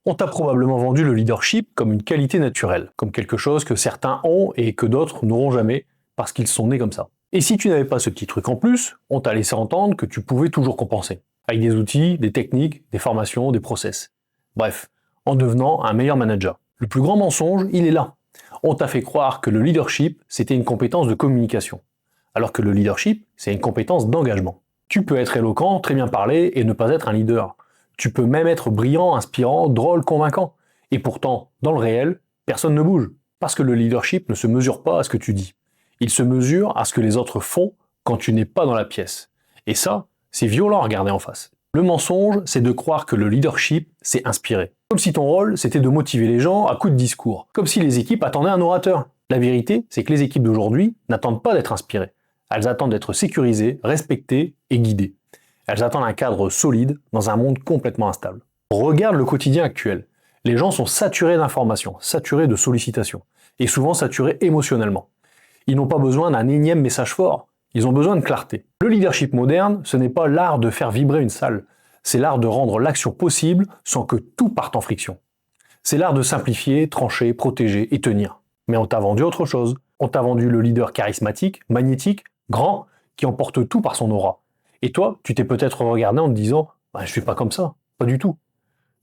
On t'a probablement vendu le leadership comme une qualité naturelle, comme quelque chose que certains ont et que d'autres n'auront jamais, parce qu'ils sont nés comme ça. Et si tu n'avais pas ce petit truc en plus, on t'a laissé entendre que tu pouvais toujours compenser, avec des outils, des techniques, des formations, des process. Bref, en devenant un meilleur manager. Le plus grand mensonge, il est là. On t'a fait croire que le leadership, c'était une compétence de communication, alors que le leadership, c'est une compétence d'engagement. Tu peux être éloquent, très bien parler et ne pas être un leader. Tu peux même être brillant, inspirant, drôle, convaincant. Et pourtant, dans le réel, personne ne bouge. Parce que le leadership ne se mesure pas à ce que tu dis. Il se mesure à ce que les autres font quand tu n'es pas dans la pièce. Et ça, c'est violent à regarder en face. Le mensonge, c'est de croire que le leadership, c'est inspirer. Comme si ton rôle, c'était de motiver les gens à coups de discours. Comme si les équipes attendaient un orateur. La vérité, c'est que les équipes d'aujourd'hui n'attendent pas d'être inspirées. Elles attendent d'être sécurisées, respectées et guidées. Elles attendent un cadre solide dans un monde complètement instable. Regarde le quotidien actuel. Les gens sont saturés d'informations, saturés de sollicitations, et souvent saturés émotionnellement. Ils n'ont pas besoin d'un énième message fort, ils ont besoin de clarté. Le leadership moderne, ce n'est pas l'art de faire vibrer une salle, c'est l'art de rendre l'action possible sans que tout parte en friction. C'est l'art de simplifier, trancher, protéger et tenir. Mais on t'a vendu autre chose. On t'a vendu le leader charismatique, magnétique, grand, qui emporte tout par son aura. Et toi, tu t'es peut-être regardé en te disant « je suis pas comme ça, pas du tout ».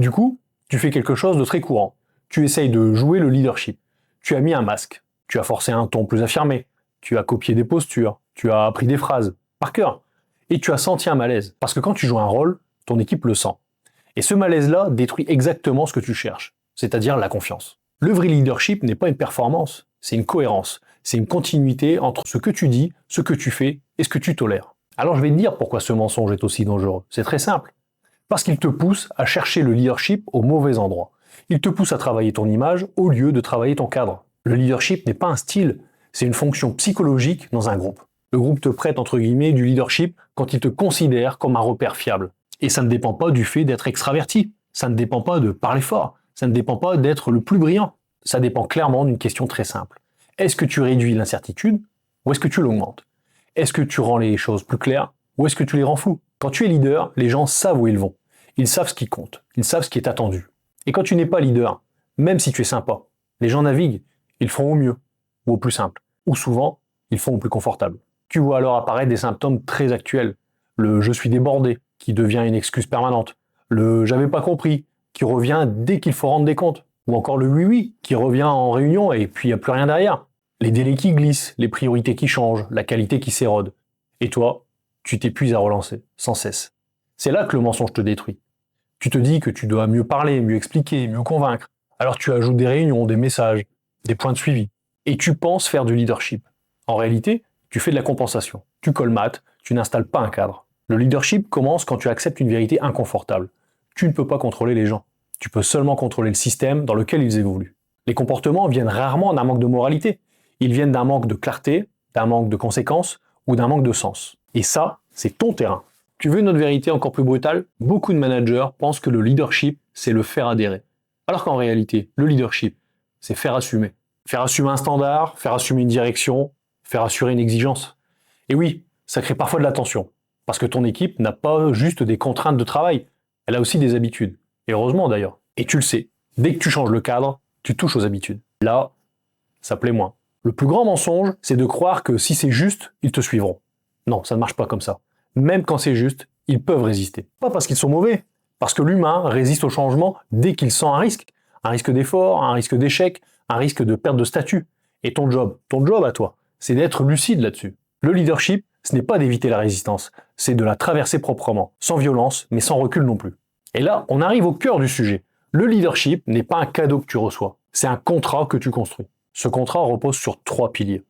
Du coup, tu fais quelque chose de très courant. Tu essayes de jouer le leadership. Tu as mis un masque. Tu as forcé un ton plus affirmé. Tu as copié des postures. Tu as appris des phrases par cœur. Et tu as senti un malaise. Parce que quand tu joues un rôle, ton équipe le sent. Et ce malaise-là détruit exactement ce que tu cherches, c'est-à-dire la confiance. Le vrai leadership n'est pas une performance, c'est une cohérence. C'est une continuité entre ce que tu dis, ce que tu fais et ce que tu tolères. Alors je vais te dire pourquoi ce mensonge est aussi dangereux. C'est très simple. Parce qu'il te pousse à chercher le leadership au mauvais endroit. Il te pousse à travailler ton image au lieu de travailler ton cadre. Le leadership n'est pas un style, c'est une fonction psychologique dans un groupe. Le groupe te prête entre guillemets du leadership quand il te considère comme un repère fiable. Et ça ne dépend pas du fait d'être extraverti. Ça ne dépend pas de parler fort. Ça ne dépend pas d'être le plus brillant. Ça dépend clairement d'une question très simple. Est-ce que tu réduis l'incertitude ou est-ce que tu l'augmentes? Est-ce que tu rends les choses plus claires ou est-ce que tu les rends floues? Quand tu es leader, les gens savent où ils vont. Ils savent ce qui compte. Ils savent ce qui est attendu. Et quand tu n'es pas leader, même si tu es sympa, les gens naviguent. Ils font au mieux ou au plus simple. Ou souvent, ils font au plus confortable. Tu vois alors apparaître des symptômes très actuels. Le « je suis débordé » qui devient une excuse permanente. Le « j'avais pas compris » qui revient dès qu'il faut rendre des comptes. Ou encore le « oui-oui » qui revient en réunion et puis il n'y a plus rien derrière. Les délais qui glissent, les priorités qui changent, la qualité qui s'érode. Et toi, tu t'épuises à relancer, sans cesse. C'est là que le mensonge te détruit. Tu te dis que tu dois mieux parler, mieux expliquer, mieux convaincre. Alors tu ajoutes des réunions, des messages, des points de suivi. Et tu penses faire du leadership. En réalité, tu fais de la compensation. Tu colmates, tu n'installes pas un cadre. Le leadership commence quand tu acceptes une vérité inconfortable. Tu ne peux pas contrôler les gens. Tu peux seulement contrôler le système dans lequel ils évoluent. Les comportements viennent rarement d'un manque de moralité. Ils viennent d'un manque de clarté, d'un manque de conséquences ou d'un manque de sens. Et ça, c'est ton terrain. Tu veux une autre vérité encore plus brutale? Beaucoup de managers pensent que le leadership, c'est le faire adhérer. Alors qu'en réalité, le leadership, c'est faire assumer. Faire assumer un standard, faire assumer une direction, faire assurer une exigence. Et oui, ça crée parfois de la tension. Parce que ton équipe n'a pas juste des contraintes de travail, elle a aussi des habitudes. Et heureusement d'ailleurs. Et tu le sais, dès que tu changes le cadre, tu touches aux habitudes. Là, ça plaît moins. Le plus grand mensonge, c'est de croire que si c'est juste, ils te suivront. Non, ça ne marche pas comme ça. Même quand c'est juste, ils peuvent résister. Pas parce qu'ils sont mauvais, parce que l'humain résiste au changement dès qu'il sent un risque d'effort, un risque d'échec, un risque de perte de statut. Et ton job à toi, c'est d'être lucide là-dessus. Le leadership, ce n'est pas d'éviter la résistance, c'est de la traverser proprement, sans violence, mais sans recul non plus. Et là, on arrive au cœur du sujet. Le leadership n'est pas un cadeau que tu reçois, c'est un contrat que tu construis. Ce contrat repose sur 3 piliers.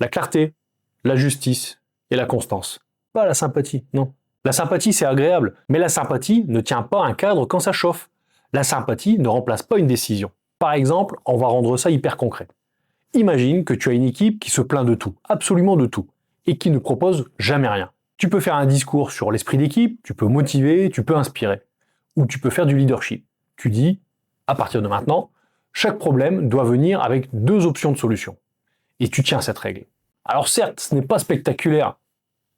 La clarté, la justice et la constance. Pas la sympathie, non. La sympathie, c'est agréable, mais la sympathie ne tient pas un cadre quand ça chauffe. La sympathie ne remplace pas une décision. Par exemple, on va rendre ça hyper concret. Imagine que tu as une équipe qui se plaint de tout, absolument de tout, et qui ne propose jamais rien. Tu peux faire un discours sur l'esprit d'équipe, tu peux motiver, tu peux inspirer. Ou tu peux faire du leadership. Tu dis, à partir de maintenant, chaque problème doit venir avec 2 options de solution. Et tu tiens cette règle. Alors certes, ce n'est pas spectaculaire,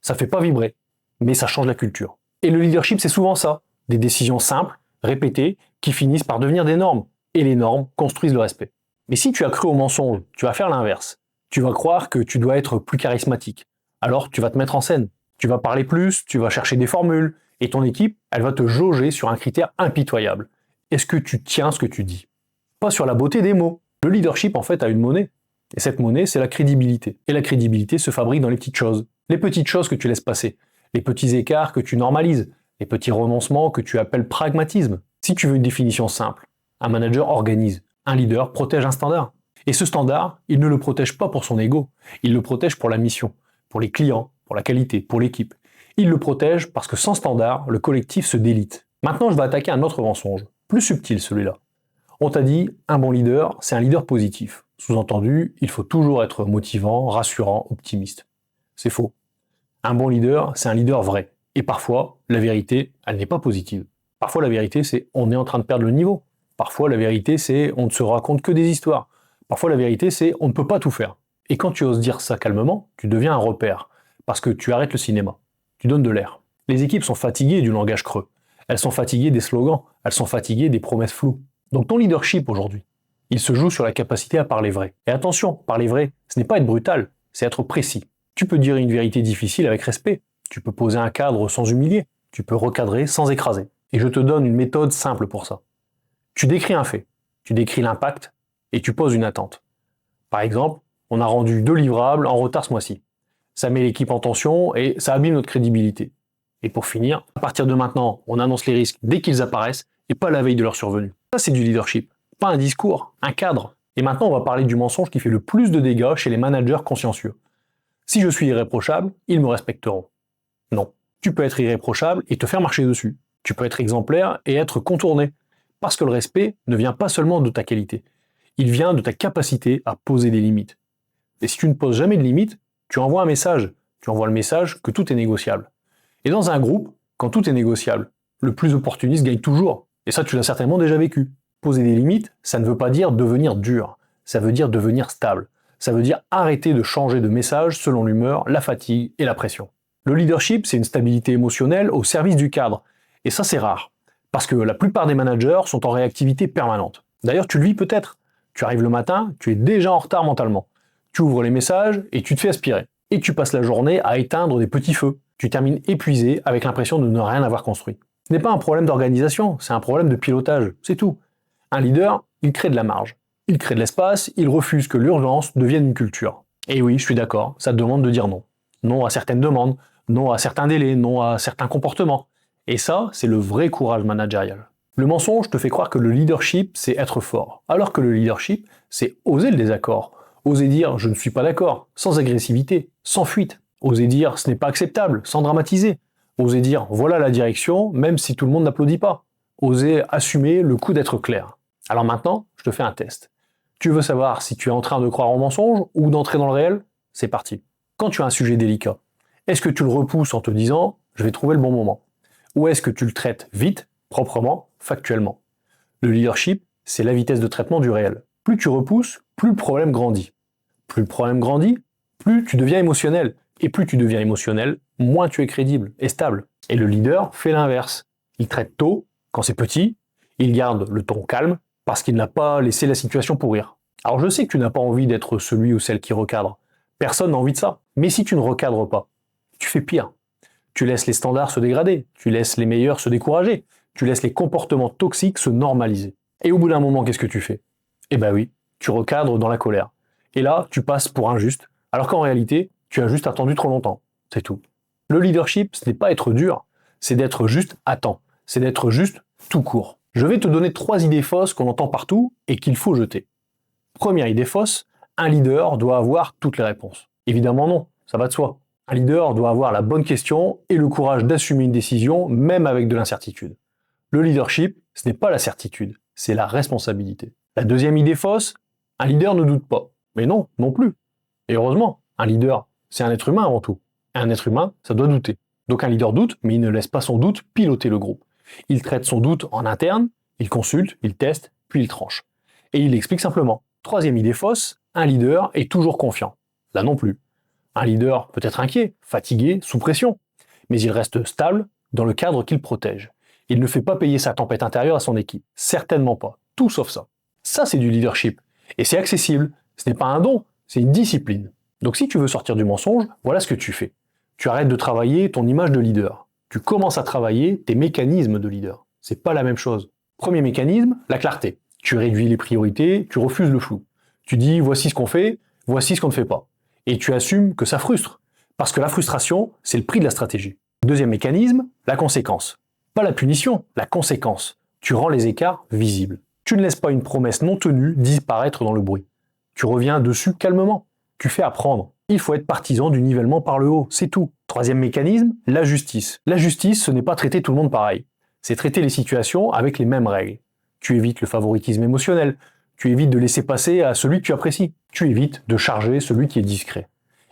ça fait pas vibrer, mais ça change la culture. Et le leadership, c'est souvent ça. Des décisions simples, répétées, qui finissent par devenir des normes. Et les normes construisent le respect. Mais si tu as cru au mensonge, tu vas faire l'inverse. Tu vas croire que tu dois être plus charismatique. Alors tu vas te mettre en scène. Tu vas parler plus, tu vas chercher des formules, et ton équipe, elle va te jauger sur un critère impitoyable. Est-ce que tu tiens ce que tu dis? Pas sur la beauté des mots. Le leadership, en fait, a une monnaie. Et cette monnaie, c'est la crédibilité. Et la crédibilité se fabrique dans les petites choses. Les petites choses que tu laisses passer. Les petits écarts que tu normalises. Les petits renoncements que tu appelles pragmatisme. Si tu veux une définition simple, un manager organise. Un leader protège un standard. Et ce standard, il ne le protège pas pour son ego. Il le protège pour la mission, pour les clients, pour la qualité, pour l'équipe. Il le protège parce que sans standard, le collectif se délite. Maintenant, je vais attaquer un autre mensonge. Plus subtil celui-là. On t'a dit, un bon leader, c'est un leader positif. Sous-entendu, il faut toujours être motivant, rassurant, optimiste. C'est faux. Un bon leader, c'est un leader vrai. Et parfois, la vérité, elle n'est pas positive. Parfois, la vérité, c'est on est en train de perdre le niveau. Parfois, la vérité, c'est on ne se raconte que des histoires. Parfois, la vérité, c'est on ne peut pas tout faire. Et quand tu oses dire ça calmement, tu deviens un repère. Parce que tu arrêtes le cinéma. Tu donnes de l'air. Les équipes sont fatiguées du langage creux. Elles sont fatiguées des slogans. Elles sont fatiguées des promesses floues. Donc ton leadership aujourd'hui, il se joue sur la capacité à parler vrai. Et attention, parler vrai, ce n'est pas être brutal, c'est être précis. Tu peux dire une vérité difficile avec respect. Tu peux poser un cadre sans humilier. Tu peux recadrer sans écraser. Et je te donne une méthode simple pour ça. Tu décris un fait, tu décris l'impact et tu poses une attente. Par exemple, on a rendu 2 livrables en retard ce mois-ci. Ça met l'équipe en tension et ça abîme notre crédibilité. Et pour finir, à partir de maintenant, on annonce les risques dès qu'ils apparaissent et pas la veille de leur survenue. Ça, c'est du leadership. Pas un discours, un cadre. Et maintenant, on va parler du mensonge qui fait le plus de dégâts chez les managers consciencieux. Si je suis irréprochable, ils me respecteront. Non. Tu peux être irréprochable et te faire marcher dessus. Tu peux être exemplaire et être contourné. Parce que le respect ne vient pas seulement de ta qualité. Il vient de ta capacité à poser des limites. Et si tu ne poses jamais de limites, tu envoies un message. Tu envoies le message que tout est négociable. Et dans un groupe, quand tout est négociable, le plus opportuniste gagne toujours. Et ça, tu l'as certainement déjà vécu. Poser des limites, ça ne veut pas dire devenir dur. Ça veut dire devenir stable. Ça veut dire arrêter de changer de message selon l'humeur, la fatigue et la pression. Le leadership, c'est une stabilité émotionnelle au service du cadre. Et ça, c'est rare. Parce que la plupart des managers sont en réactivité permanente. D'ailleurs, tu le vis peut-être. Tu arrives le matin, tu es déjà en retard mentalement. Tu ouvres les messages et tu te fais aspirer. Et tu passes la journée à éteindre des petits feux. Tu termines épuisé avec l'impression de ne rien avoir construit. Ce n'est pas un problème d'organisation, c'est un problème de pilotage, c'est tout. Un leader, il crée de la marge. Il crée de l'espace, il refuse que l'urgence devienne une culture. Et oui, je suis d'accord, ça te demande de dire non. Non à certaines demandes, non à certains délais, non à certains comportements. Et ça, c'est le vrai courage managérial. Le mensonge te fait croire que le leadership, c'est être fort. Alors que le leadership, c'est oser le désaccord. Oser dire « je ne suis pas d'accord », sans agressivité, sans fuite. Oser dire « ce n'est pas acceptable », sans dramatiser. Oser dire « voilà la direction », même si tout le monde n'applaudit pas. Oser assumer le coup d'être clair. Alors maintenant, je te fais un test. Tu veux savoir si tu es en train de croire au mensonge ou d'entrer dans le réel? C'est parti. Quand tu as un sujet délicat, est-ce que tu le repousses en te disant « je vais trouver le bon moment » ou est-ce que tu le traites vite, proprement, factuellement? Le leadership, c'est la vitesse de traitement du réel. Plus tu repousses, plus le problème grandit. Plus le problème grandit, plus tu deviens émotionnel. Et plus tu deviens émotionnel, moins tu es crédible et stable. Et le leader fait l'inverse. Il traite tôt, quand c'est petit, il garde le ton calme, parce qu'il n'a pas laissé la situation pourrir. Alors je sais que tu n'as pas envie d'être celui ou celle qui recadre. Personne n'a envie de ça. Mais si tu ne recadres pas, tu fais pire. Tu laisses les standards se dégrader, tu laisses les meilleurs se décourager, tu laisses les comportements toxiques se normaliser. Et au bout d'un moment, qu'est-ce que tu fais? Eh ben oui, tu recadres dans la colère. Et là, tu passes pour injuste, alors qu'en réalité, tu as juste attendu trop longtemps. C'est tout. Le leadership, ce n'est pas être dur, c'est d'être juste à temps. C'est d'être juste tout court. Je vais te donner 3 idées fausses qu'on entend partout et qu'il faut jeter. Première idée fausse, un leader doit avoir toutes les réponses. Évidemment non, ça va de soi. Un leader doit avoir la bonne question et le courage d'assumer une décision, même avec de l'incertitude. Le leadership, ce n'est pas la certitude, c'est la responsabilité. La deuxième idée fausse, un leader ne doute pas. Mais non, non plus. Et heureusement, un leader, c'est un être humain avant tout. Et un être humain, ça doit douter. Donc un leader doute, mais il ne laisse pas son doute piloter le groupe. Il traite son doute en interne, il consulte, il teste, puis il tranche. Et il explique simplement. Troisième idée fausse, un leader est toujours confiant. Là non plus. Un leader peut être inquiet, fatigué, sous pression, mais il reste stable dans le cadre qu'il protège. Il ne fait pas payer sa tempête intérieure à son équipe. Certainement pas. Tout sauf ça. Ça, c'est du leadership. Et c'est accessible. Ce n'est pas un don, c'est une discipline. Donc si tu veux sortir du mensonge, voilà ce que tu fais. Tu arrêtes de travailler ton image de leader. Tu commences à travailler tes mécanismes de leader. C'est pas la même chose. Premier mécanisme, la clarté. Tu réduis les priorités, tu refuses le flou. Tu dis voici ce qu'on fait, voici ce qu'on ne fait pas. Et tu assumes que ça frustre. Parce que la frustration, c'est le prix de la stratégie. Deuxième mécanisme, la conséquence. Pas la punition, la conséquence. Tu rends les écarts visibles. Tu ne laisses pas une promesse non tenue disparaître dans le bruit. Tu reviens dessus calmement. Tu fais apprendre. Il faut être partisan du nivellement par le haut, c'est tout. Troisième mécanisme, la justice. La justice, ce n'est pas traiter tout le monde pareil. C'est traiter les situations avec les mêmes règles. Tu évites le favoritisme émotionnel. Tu évites de laisser passer à celui que tu apprécies. Tu évites de charger celui qui est discret.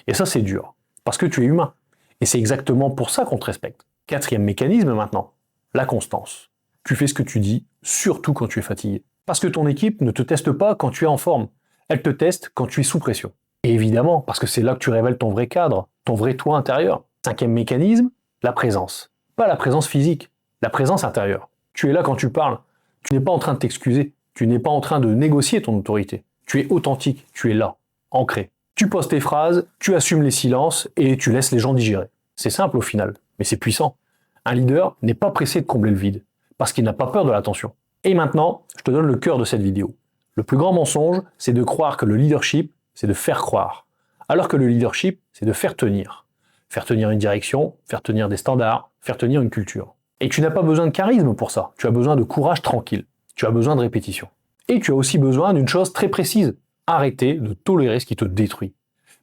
Et ça, c'est dur. Parce que tu es humain. Et c'est exactement pour ça qu'on te respecte. Quatrième mécanisme maintenant, la constance. Tu fais ce que tu dis, surtout quand tu es fatigué. Parce que ton équipe ne te teste pas quand tu es en forme. Elle te teste quand tu es sous pression. Et évidemment, parce que c'est là que tu révèles ton vrai cadre, ton vrai toi intérieur. Cinquième mécanisme, la présence. Pas la présence physique, la présence intérieure. Tu es là quand tu parles. Tu n'es pas en train de t'excuser. Tu n'es pas en train de négocier ton autorité. Tu es authentique, tu es là, ancré. Tu poses tes phrases, tu assumes les silences et tu laisses les gens digérer. C'est simple au final, mais c'est puissant. Un leader n'est pas pressé de combler le vide, parce qu'il n'a pas peur de l'attention. Et maintenant, je te donne le cœur de cette vidéo. Le plus grand mensonge, c'est de croire que le leadership, c'est de faire croire. Alors que le leadership, c'est de faire tenir. Faire tenir une direction, faire tenir des standards, faire tenir une culture. Et tu n'as pas besoin de charisme pour ça, tu as besoin de courage tranquille. Tu as besoin de répétition. Et tu as aussi besoin d'une chose très précise. Arrêter de tolérer ce qui te détruit.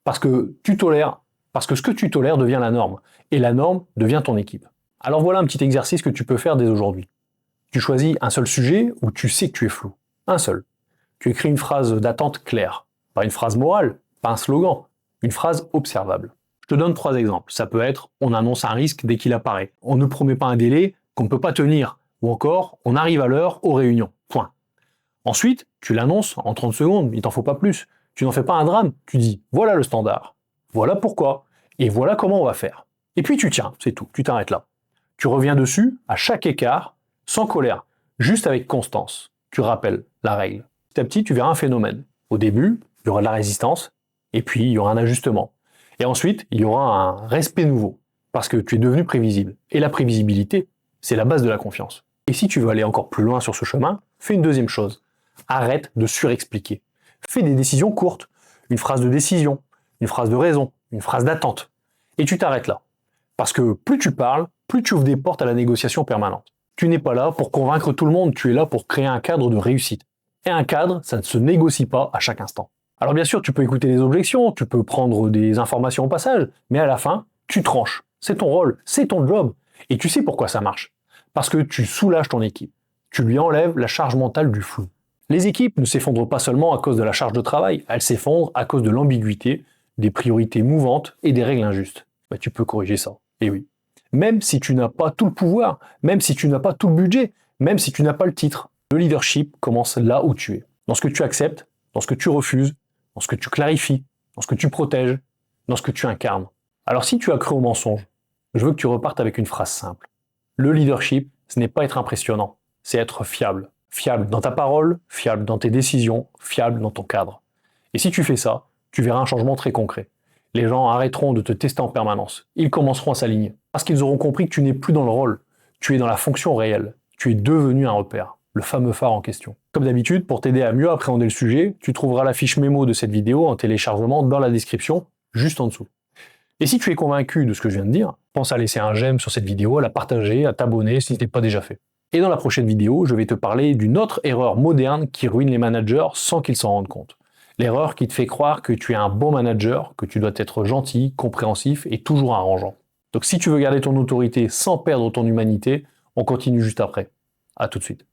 Parce que tu tolères, parce que ce que tu tolères devient la norme. Et la norme devient ton équipe. Alors voilà un petit exercice que tu peux faire dès aujourd'hui. Tu choisis un seul sujet où tu sais que tu es flou. Un seul. Tu écris une phrase d'attente claire. Pas une phrase morale, pas un slogan. Une phrase observable. Je te donne 3 exemples. Ça peut être on annonce un risque dès qu'il apparaît. On ne promet pas un délai qu'on ne peut pas tenir. Ou encore, on arrive à l'heure aux réunions. Point. Ensuite, tu l'annonces en 30 secondes, il t'en faut pas plus. Tu n'en fais pas un drame, tu dis voilà le standard, voilà pourquoi, et voilà comment on va faire. Et puis tu tiens, c'est tout, tu t'arrêtes là. Tu reviens dessus à chaque écart, sans colère, juste avec constance. Tu rappelles la règle. Petit à petit, tu verras un phénomène. Au début, il y aura de la résistance, et puis il y aura un ajustement. Et ensuite, il y aura un respect nouveau, parce que tu es devenu prévisible. Et la prévisibilité, c'est la base de la confiance. Et si tu veux aller encore plus loin sur ce chemin, fais une deuxième chose. Arrête de surexpliquer. Fais des décisions courtes. Une phrase de décision, une phrase de raison, une phrase d'attente. Et tu t'arrêtes là. Parce que plus tu parles, plus tu ouvres des portes à la négociation permanente. Tu n'es pas là pour convaincre tout le monde, tu es là pour créer un cadre de réussite. Et un cadre, ça ne se négocie pas à chaque instant. Alors bien sûr, tu peux écouter les objections, tu peux prendre des informations au passage, mais à la fin, tu tranches. C'est ton rôle, c'est ton job. Et tu sais pourquoi ça marche. Parce que tu soulages ton équipe. Tu lui enlèves la charge mentale du flou. Les équipes ne s'effondrent pas seulement à cause de la charge de travail, elles s'effondrent à cause de l'ambiguïté, des priorités mouvantes et des règles injustes. Bah, tu peux corriger ça. Et oui. Même si tu n'as pas tout le pouvoir, même si tu n'as pas tout le budget, même si tu n'as pas le titre, le leadership commence là où tu es. Dans ce que tu acceptes, dans ce que tu refuses, dans ce que tu clarifies, dans ce que tu protèges, dans ce que tu incarnes. Alors si tu as cru au mensonge, je veux que tu repartes avec une phrase simple. Le leadership, ce n'est pas être impressionnant, c'est être fiable. Fiable dans ta parole, fiable dans tes décisions, fiable dans ton cadre. Et si tu fais ça, tu verras un changement très concret. Les gens arrêteront de te tester en permanence. Ils commenceront à s'aligner. Parce qu'ils auront compris que tu n'es plus dans le rôle. Tu es dans la fonction réelle. Tu es devenu un repère. Le fameux phare en question. Comme d'habitude, pour t'aider à mieux appréhender le sujet, tu trouveras la fiche mémo de cette vidéo en téléchargement dans la description, juste en dessous. Et si tu es convaincu de ce que je viens de dire, pense à laisser un j'aime sur cette vidéo, à la partager, à t'abonner si ce n'est pas déjà fait. Et dans la prochaine vidéo, je vais te parler d'une autre erreur moderne qui ruine les managers sans qu'ils s'en rendent compte. L'erreur qui te fait croire que tu es un bon manager, que tu dois être gentil, compréhensif et toujours arrangeant. Donc si tu veux garder ton autorité sans perdre ton humanité, on continue juste après. À tout de suite.